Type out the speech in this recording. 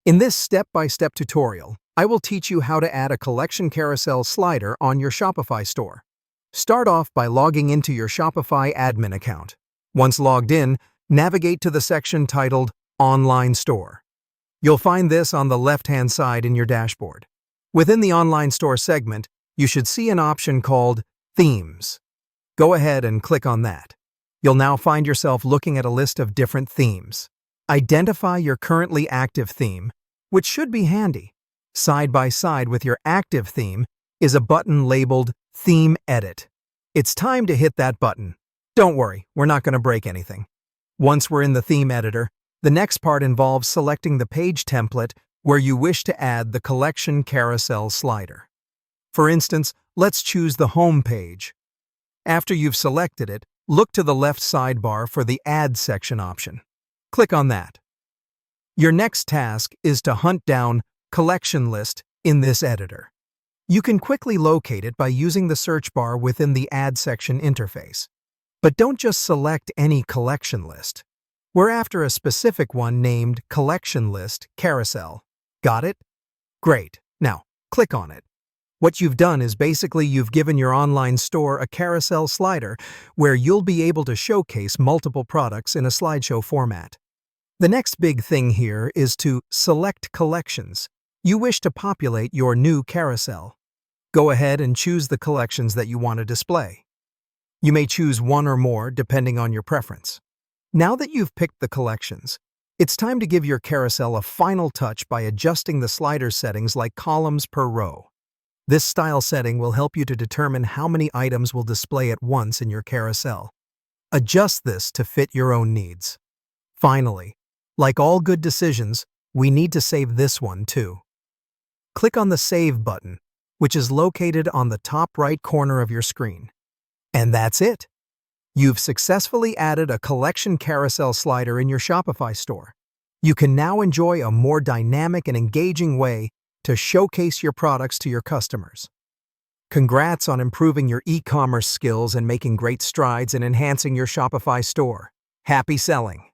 In this step-by-step tutorial, I will teach you how to add a collection carousel slider on your Shopify store. Start off by logging into your Shopify admin account. Once logged in, navigate to the section titled Online Store. You'll find this on the left-hand side in your dashboard. Within the Online Store segment, you should see an option called Themes. Go ahead and click on that. You'll now find yourself looking at a list of different themes. Identify your currently active theme, which should be handy. Side by side with your active theme is a button labeled Theme Edit. It's time to hit that button. Don't worry, we're not going to break anything. Once we're in the theme editor, the next part involves selecting the page template where you wish to add the collection carousel slider. For instance, let's choose the home page. After you've selected it, look to the left sidebar for the Add section option. Click on that. Your next task is to hunt down Collection List in this editor. You can quickly locate it by using the search bar within the Add section interface. But don't just select any collection list. We're after a specific one named Collection List Carousel. Got it? Great. Now, click on it. What you've done is basically you've given your online store a carousel slider where you'll be able to showcase multiple products in a slideshow format. The next big thing here is to select collections. You wish to populate your new carousel. Go ahead and choose the collections that you want to display. You may choose one or more depending on your preference. Now that you've picked the collections, it's time to give your carousel a final touch by adjusting the slider settings like columns per row. This style setting will help you to determine how many items will display at once in your carousel. Adjust this to fit your own needs. Finally, like all good decisions, we need to save this one too. Click on the Save button, which is located on the top right corner of your screen. And that's it. You've successfully added a collection carousel slider in your Shopify store. You can now enjoy a more dynamic and engaging way to showcase your products to your customers. Congrats on improving your e-commerce skills and making great strides in enhancing your Shopify store. Happy selling!